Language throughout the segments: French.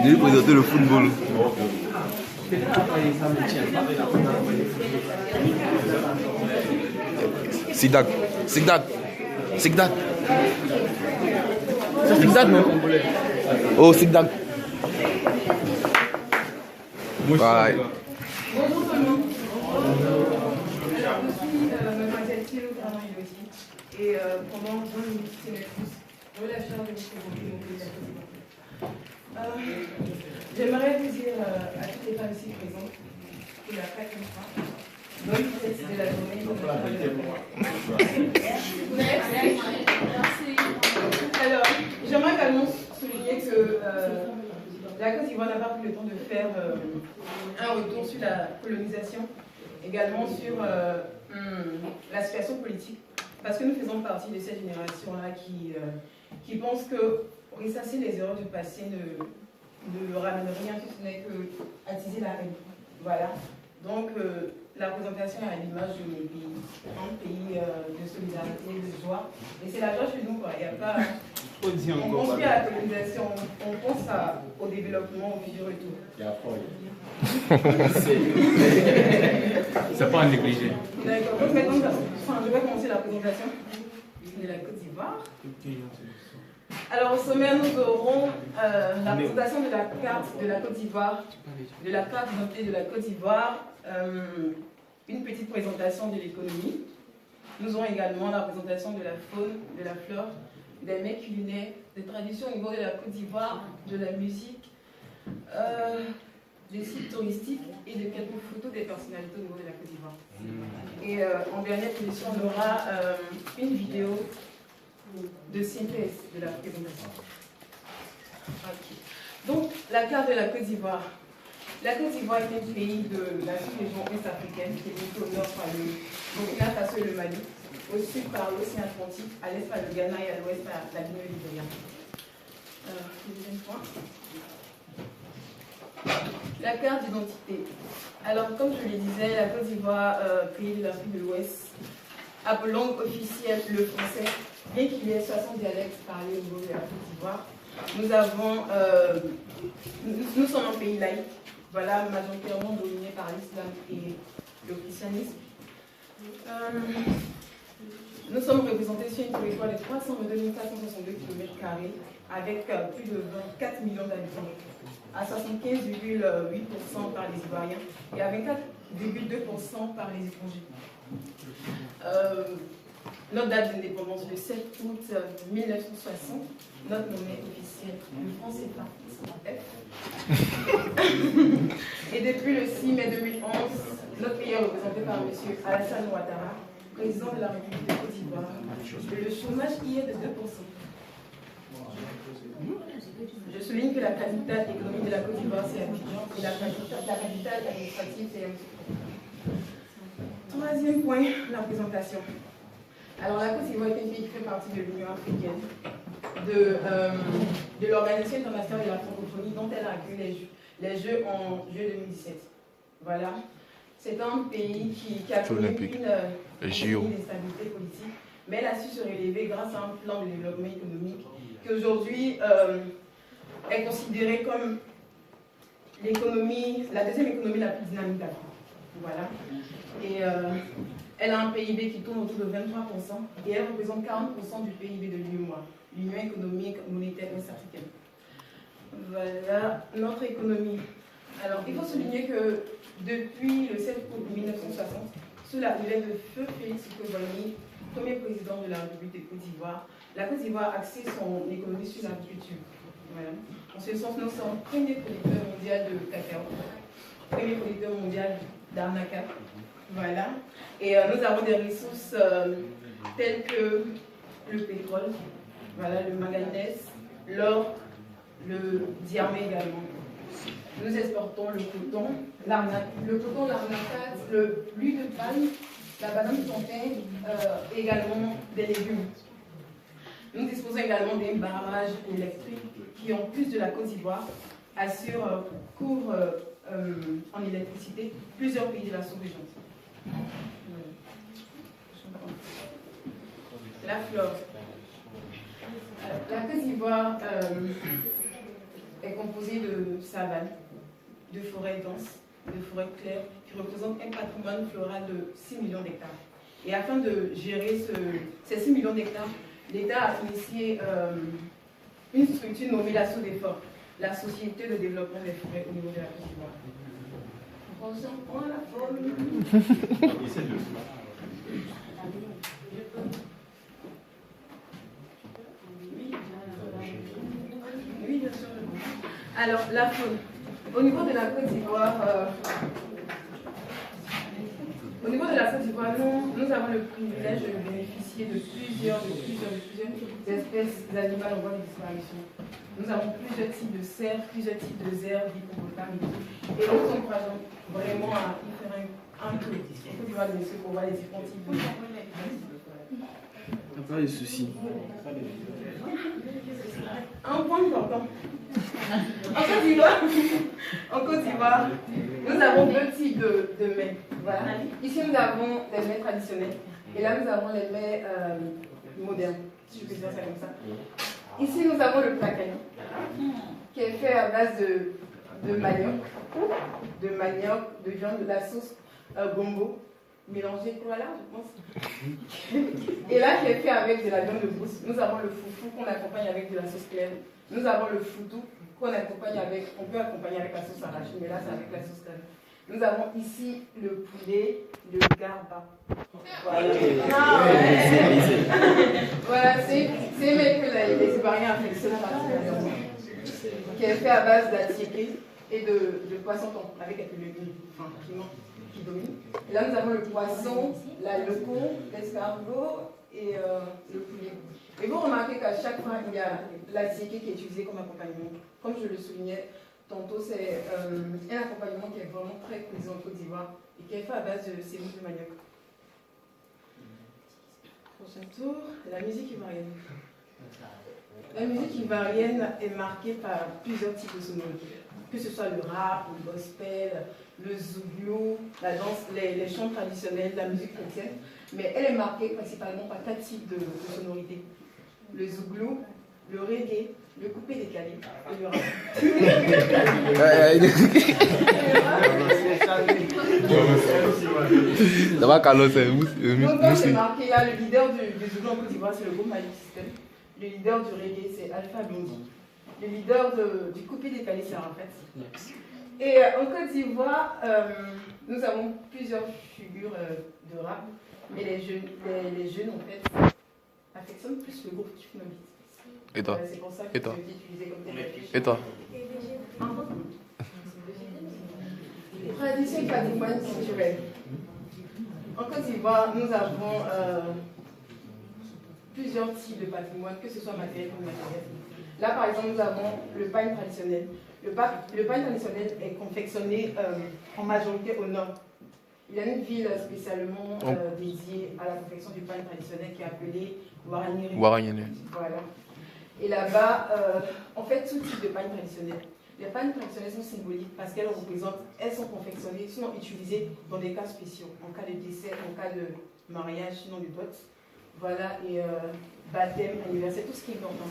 J'ai présenté le football. Sigdak. Sigdak. Sigdak. Sigdak, non? Oh, Sigdak. Voilà. Bonjour tout le monde. Mademoiselle Thilo Granon-Elodie. Et pendant 20 minutes, c'est mes pouces. Je la charge de vous présenter mon pays à Côte d'Ivoire. J'aimerais vous dire à toutes les femmes ici présentes que la fête une fois. Bonne fête de la journée. Alors, j'aimerais également souligner que la Côte d'Ivoire n'a pas pris le temps de faire un retour sur la colonisation, également sur la situation politique, parce que nous faisons partie de cette génération-là qui pense que ressasser les erreurs du passé ne ramène rien, si ce n'est que attiser la haine. Voilà. Donc, la présentation est à l'image de mon pays, un pays de solidarité, de joie. Et c'est la joie chez nous, quoi. Il y a pas... On pense plus à la colonisation, on pense au développement, au futur retour. Il y a c'est pas à négliger. D'accord. Donc maintenant, je vais commencer la présentation de la Côte d'Ivoire. Alors au sommet, nous aurons la présentation de la carte de la Côte d'Ivoire, de la carte d'identité de la Côte d'Ivoire, une petite présentation de l'économie. Nous aurons également la présentation de la faune, de la flore, des mets culinaires, des traditions au niveau de la Côte d'Ivoire, de la musique, des sites touristiques et de quelques photos des personnalités au niveau de la Côte d'Ivoire. Et en dernière position, on aura une vidéo de synthèse de la présentation. Okay. Donc, la carte de la Côte d'Ivoire. La Côte d'Ivoire est un pays de la sous-région est-africaine qui est limitée au nord par le Burkina Faso et le Mali, au sud par l'océan Atlantique, à l'est par le Ghana et à l'ouest par la Guinée-Libéria. Deuxième point. La carte d'identité. Alors, comme je le disais, la Côte d'Ivoire, pays de l'Afrique de l'Ouest, a pour langue officielle le français, bien qu'il y ait 60 dialectes parlés au niveau de la Côte d'Ivoire. Nous sommes un pays laïque, voilà, majoritairement dominé par l'islam et le christianisme. Nous sommes représentés sur une territoire de 322 462 km², avec plus de 24 millions d'habitants, à 75,8% par les Ivoiriens et à 24,2% par les étrangers. Notre date d'indépendance, le 7 août 1960, notre monnaie officielle, le franc CFA, et depuis le 6 mai 2011, notre pays est représenté par M. Alassane Ouattara, président de la République de Côte d'Ivoire. Le chômage y est de 2%. Je souligne que la capitale économique de la Côte d'Ivoire, c'est Abidjan, et la capitale administrative, c'est Yamoussoukro. Troisième point, la présentation. Alors, la Côte d'Ivoire est un pays qui fait partie de l'Union africaine, de l'Organisation internationale de la francophonie, dont elle a accueilli les Jeux en juillet 2017. Voilà. C'est un pays qui a connu une instabilité politique, mais elle a su se relever grâce à un plan de développement économique qui aujourd'hui est considéré comme l'économie, la deuxième économie la plus dynamique d'Afrique. Voilà. Et elle a un PIB qui tourne autour de 23% et elle représente 40% du PIB de l'UEMOA, l'Union économique monétaire ouest-africaine. Voilà notre économie. Alors, il faut souligner que depuis le 7 août 1960, sous la houlette de feu Félix Houphouët-Boigny, premier président de la République de Côte d'Ivoire, la Côte d'Ivoire axé son économie sur l'agriculture. Voilà. En ce sens, nous sommes premier producteur mondial de cacao, premier producteur mondial d'arnaca. Voilà. Et nous avons des ressources telles que le pétrole, voilà, le manganèse, l'or, le diamant également. Nous exportons le coton, l'arnaque, l'huile de palme, la banane de plantain, également des légumes. Nous disposons également d'un barrage électrique qui, en plus de la Côte d'Ivoire, assure couvre en électricité plusieurs pays de la sous-région. La flore. La Côte d'Ivoire est composée de savane, de forêts denses, de forêts claires, qui représentent un patrimoine floral de 6 millions d'hectares. Et afin de gérer ces 6 millions d'hectares, l'État a initié une structure nommée la SODEFOR, la Société de développement des forêts au niveau de la Côte d'Ivoire. On prend la forme. Oui, bien sûr. Alors, la faune. Au niveau de la Côte d'Ivoire, nous avons le privilège de bénéficier de plusieurs espèces animales en voie de disparition. Nous avons plusieurs types de cerfs, plusieurs types de zèbres, d'hippopotames. Et nous sommes vraiment à y faire un tour. En Côte d'Ivoire, bien sûr, pour voir les différents types de... Pas de soucis. Un point important. En Côte d'Ivoire, nous avons deux types de mets. Voilà. Ici, nous avons les mets traditionnels. Et là, nous avons les mets modernes, si je peux dire ça comme ça. Ici, nous avons le plaquet, qui est fait à base de manioc, de viande, de la sauce gombo, mélangée, voilà, je pense. Et là, qui est fait avec de la viande de brousse. Nous avons le foufou qu'on accompagne avec de la sauce claire. Nous avons le foutou qu'on accompagne avec, on peut accompagner avec la sauce arachide, mais là, c'est avec la sauce claire. Nous avons ici le poulet, le garba. Voilà, voilà c'est un mets que les Ivoiriens affectionnent particulièrement, qui est fait à base d'attiéké et de poisson thon, avec quelques légumes, enfin, qui dominent. Et là, nous avons le poisson, le con, l'escargot et le poulet. Et vous remarquez qu'à chaque fois, il y a l'attiéké qui est utilisé comme accompagnement. Comme je le soulignais tantôt, c'est un accompagnement qui est vraiment très présent en Côte d'Ivoire et qui est fait à base de sémoule de manioc. Prochain tour, la musique ivoirienne. La musique ivoirienne est marquée par plusieurs types de sonorités, que ce soit le rap, le gospel, le zouglou, la danse, les chants traditionnels, la musique chrétienne, mais elle est marquée principalement par 4 types de sonorités. Le zouglou, le reggae, le coupé décalé et le rap. Ça va, Carlos, c'est Donc, comme c'est marqué là, le leader du zouglou en Côte d'Ivoire, c'est le groupe Magic System. Le leader du reggae, c'est Alpha Blondy. Le leader du coupé décalé, c'est Arafat. Et en Côte d'Ivoire, nous avons plusieurs figures de rap, mais les jeunes en fait, affectionnent plus le groupe Kifnomit. Et toi? C'est pour ça que Et toi? c'est utilisé comme tel. Et toi? Tradition et patrimoine culturel. En Côte d'Ivoire, nous avons plusieurs types de patrimoine, que ce soit matériel ou immatériel. Là, par exemple, nous avons le pain traditionnel. Le pain traditionnel est confectionné en majorité au nord. Il y a une ville spécialement dédiée à la confection du pain traditionnel qui est appelée Ouaranieri. Voilà. Et là-bas, on fait tout type de pain traditionnel. Les pains traditionnels sont symboliques parce qu'elles sont confectionnées, sont utilisées dans des cas spéciaux, en cas de décès, en cas de mariage, sinon de dot. Voilà, et baptême, anniversaire, tout ce qui est important.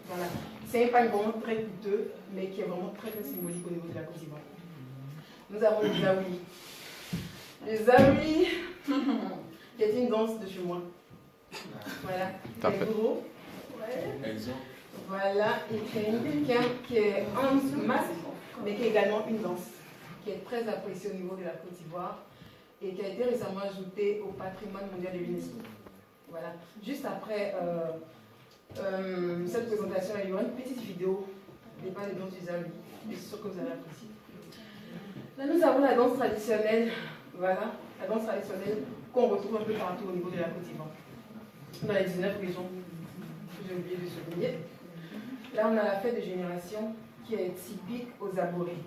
Voilà. C'est un pain vraiment très coûteux, mais qui est vraiment très, très symbolique au niveau de la Côte d'Ivoire. Nous avons le zaouli. Le zaouli, qui est une danse de chez moi. Voilà. C'est gros. Ouais. Voilà, et qui est un masque, mais qui est également une danse, qui est très appréciée au niveau de la Côte d'Ivoire et qui a été récemment ajoutée au patrimoine mondial de l'UNESCO. Voilà. Juste après cette présentation, il y aura une petite vidéo des pas de danse du zaouli. Je suis sûre que vous allez apprécier. Là, nous avons la danse traditionnelle, voilà, la danse traditionnelle qu'on retrouve un peu partout au niveau de la Côte d'Ivoire, dans les 19 régions que j'ai oublié de souligner. Là, on a la fête de génération qui est typique aux Aboré,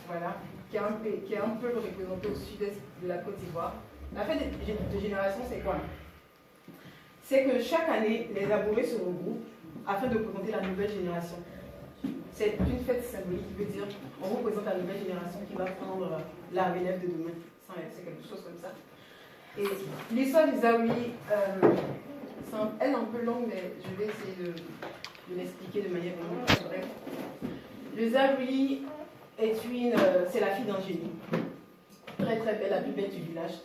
voilà, qui est un peu représentée au sud-est de la Côte d'Ivoire. La fête de génération, c'est quoi? C'est que chaque année, les Aboré se regroupent afin de représenter la nouvelle génération. C'est une fête symbolique qui veut dire on représente la nouvelle génération qui va prendre la relève de demain. C'est quelque chose comme ça. Et l'histoire du zaouli, Elle est un peu longue, mais je vais essayer de l'expliquer de manière vraiment très brève. Le Zabri c'est la fille d'un génie. Très très belle, la plus belle du village.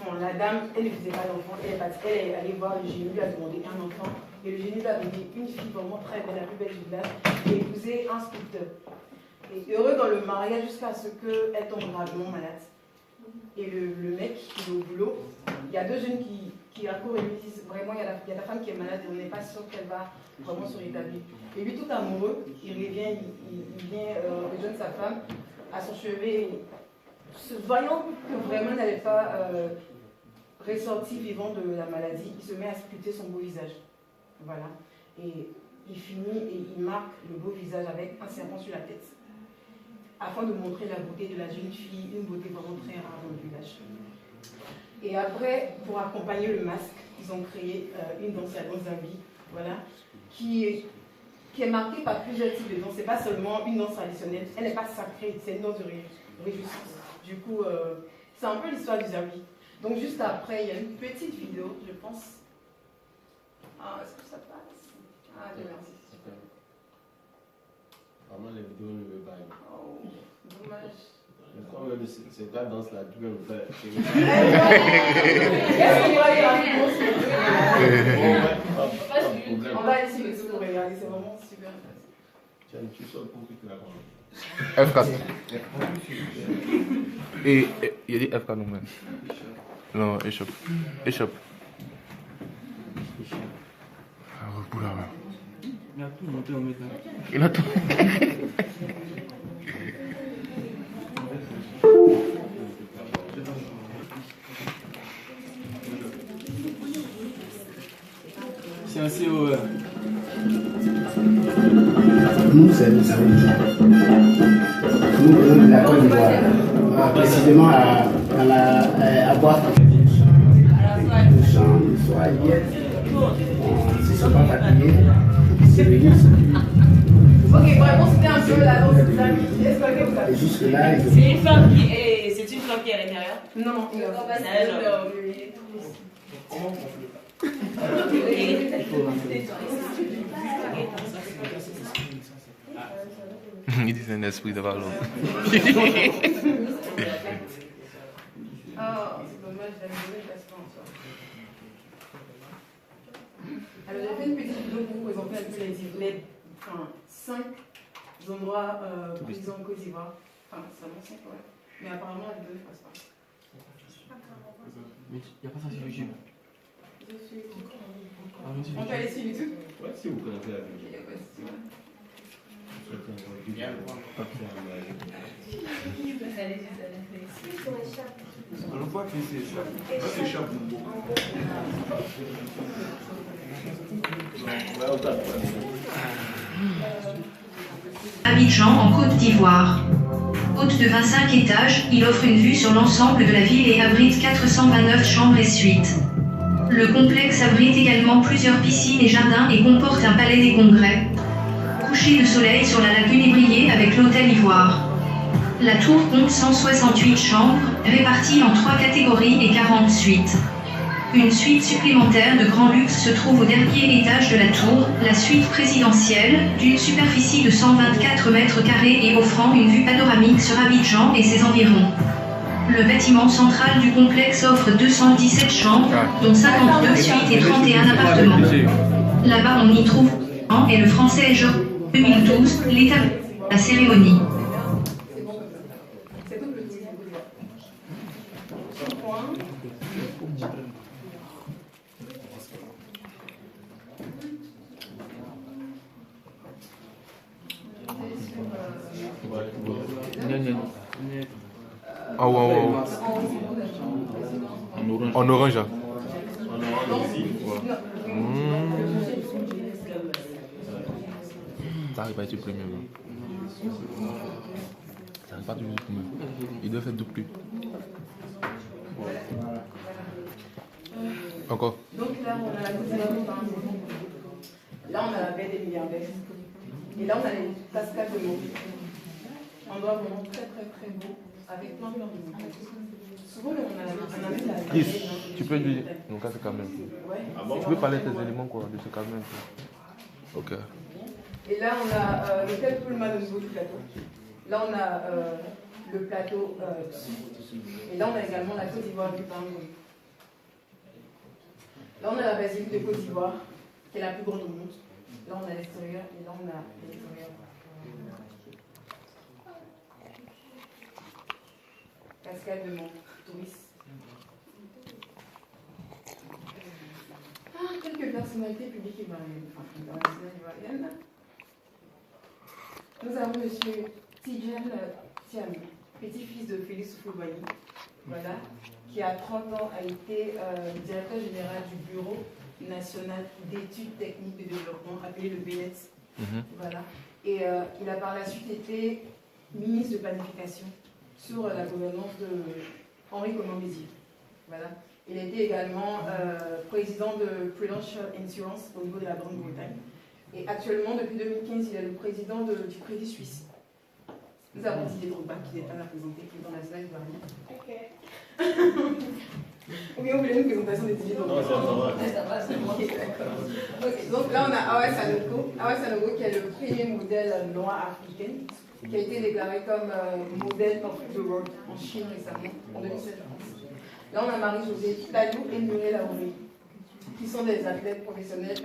Bon, la dame, elle ne faisait pas d'enfant, elle est allée voir le génie, lui a demandé un enfant. Et le génie lui a donné une fille vraiment très belle, la plus belle du village, et épousé un sculpteur. Et heureux dans le mariage jusqu'à ce qu'elle tombe gravement malade. Et le mec qui est au boulot, il y a deux jeunes qui accourent et lui disent vraiment, il y a la femme qui est malade et on n'est pas sûr qu'elle va vraiment se rétablir. Et lui, tout amoureux, il vient rejoindre sa femme à son chevet. Voyant que vraiment n'allait pas ressortir vivant de la maladie, il se met à sculpter son beau visage. Voilà. Et il finit et il marque le beau visage avec un serpent sur la tête, afin de montrer la beauté de la jeune fille, une beauté vraiment très rare dans le village. Et après, pour accompagner le masque, ils ont créé une danse, la danse d'Abi, voilà, qui est marquée par plusieurs types de danse. Ce n'est pas seulement une danse traditionnelle, elle n'est pas sacrée, c'est une danse de réjouissance. Du coup, c'est un peu l'histoire du Zabi. Donc juste après, il y a une petite vidéo, je pense. Ah, est-ce que ça passe? Ah, Dieu merci. Vraiment, les vidéos ne veulent pas. Oh, dommage. Quand même, c'est pas danse là, tu peux me faire. Qu'est-ce qu'on va regarder? Pas de problème. On va aller sur YouTube pour regarder, c'est vraiment super. Tiens, tu sors pour que tu la comprends. F4. Et il y a dit F4 non même. Non, échoppe. Échoppe. Ah, oula, ouais. Il a tout monté au métal. Il a tout. C'est un CEO. Nous, c'est le Zabi. Nous venons de la Côte d'Ivoire, précisément à Bois. Nous sommes soit hier, ils ne sont pas fatigués, ils se réunissent. Ok, vraiment, c'était un peu la danse des amis. Est-ce que vous avez... Et jusque-là, ils C'est une femme qui est. C'est une femme qui est à l'intérieur. Non, non, il y a pas C'est un homme. Il dit c'est un esprit de valeur. Ah, c'est dommage, j'avais donné le passeport en soi. Alors, j'ai fait une petite vidéo pour vous présenter un peu les 5 endroits présents en Côte d'Ivoire. Enfin, seulement 5, ouais. Mais apparemment, la vidéo ne passe pas. Mais il n'y a pas ça sur YouTube. On peut aller sur YouTube? Ouais, si vous connaissez la Il vidéo. n'y a pas de souci, ouais. On voit que c'est échappe. Abidjan en Côte d'Ivoire. Haute de 25 étages, il offre une vue sur l'ensemble de la ville et abrite 429 chambres et suites. Le complexe abrite également plusieurs piscines et jardins et comporte un palais des congrès. Coucher de soleil sur la lagune ébriée avec l'hôtel Ivoire. La tour compte 168 chambres, réparties en 3 catégories et 40 suites. Une suite supplémentaire de grand luxe se trouve au dernier étage de la tour, la suite présidentielle, d'une superficie de 124 mètres carrés et offrant une vue panoramique sur Abidjan et ses environs. Le bâtiment central du complexe offre 217 chambres, dont 52 suites et 31 appartements. Là-bas on y trouve et le français Jean 2012, l'étape la cérémonie. C'est tout petit. Point. Oh, wow, wow. En orange, là. Ça arrive à être premier. Ça arrive pas toujours premier. Il doit faire double. Encore. Donc là, on a la couture. Là, on a la baie des milliardaires. Et là, on a les cascades de mots. Un endroit vraiment très très très beau. avec plein de montagnes. Souvent, on amène la Chris, tu peux lui. Non, ça c'est quand même. Ouais. Tu peux parler de tes éléments, quoi, de ce quand même. Ok. Et là, on a l'hôtel Pullman au niveau du plateau. Là, on a le plateau sud. Et là, on a également la Côte d'Ivoire du Pingouin. Là, on a la basilique de Côte d'Ivoire, qui est la plus grande au monde. Là, on a l'extérieur et là, on a l'intérieur. Cascade de Montouris. Quelques personnalités publiques ivoiriennes. Nous avons M. Tidjane Thiam, petit-fils de Félix Houphouët-Boigny, voilà, qui à 30 ans a été directeur général du Bureau national d'études techniques de développement, appelé le BNET. Voilà. Et il a par la suite été ministre de planification sur la gouvernance de Henri Konan-Bédier. Voilà. Il a été également président de Prudential Insurance au niveau de la Grande-Bretagne. Et actuellement, depuis 2015, il est le président du Crédit Suisse. Nous avons Didier Drogba qui est à représenter, qui est dans la slide variée. Ok. Ou bien vous voulez une présentation de Didier Drogba? Non, ça va. Ok, d'accord. Okay, donc là, on a Awa Sanogo. Awa Sanogo qui est le premier modèle noir africain, qui a été déclaré comme modèle of the world en Chine récemment, en 2016. Là, on a Marie-Josée Talou et Muriel Aouré, qui sont des athlètes professionnels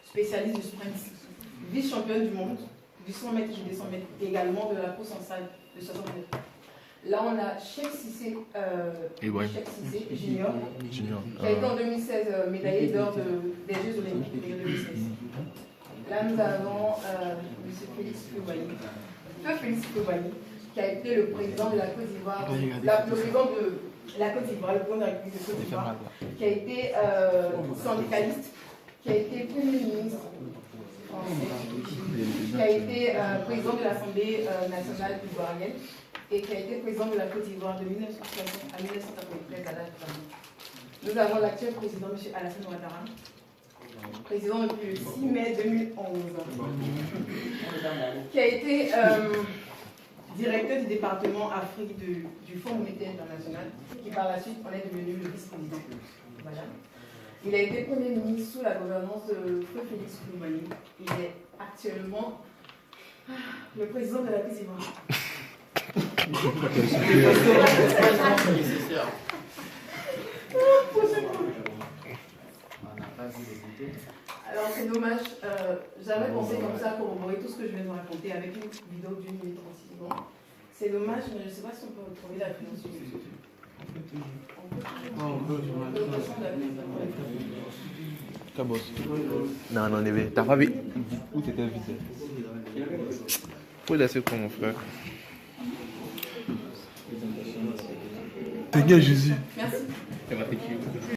spécialistes du sprint, vice-championne du monde, du 100 mètres et du 200 mètres, et également de la course en salle de 60 mètres. Là, on a Cheikh Cissé Junior, qui a été en 2016 médaillé d'or des Jeux Olympiques de 2016. Là, nous avons M. Félix Houphouët-Boigny, qui a été le président de la Côte d'Ivoire, le président de la Côte d'Ivoire, le président de la République de Côte d'Ivoire, qui a été syndicaliste, qui a été Premier ministre français, qui a été président de l'Assemblée nationale ivoirienne et qui a été président de la Côte d'Ivoire de 1960 à 1993 à l'âge de 20 ans. Nous avons l'actuel président, M. Alassane Ouattara, président depuis le 6 mai 2011, qui a été directeur du département Afrique du Fonds monétaire international, qui par la suite en est devenu le vice-président. Voilà. Il a été Premier ministre sous la gouvernance de Feu Félix Houphouët-Boigny. Il est actuellement le président de la Côte d'Ivoire. Alors c'est dommage, j'avais pensé comme ça corroborer tout ce que je viens de raconter avec une vidéo d'une minute 36 secondes. C'est dommage, mais je ne sais pas si on peut retrouver la vidéo sur YouTube. Non, non, Nébé, t'as pas vu où t'étais vide. Faut laisser pour mon frère. Seigneur Jésus.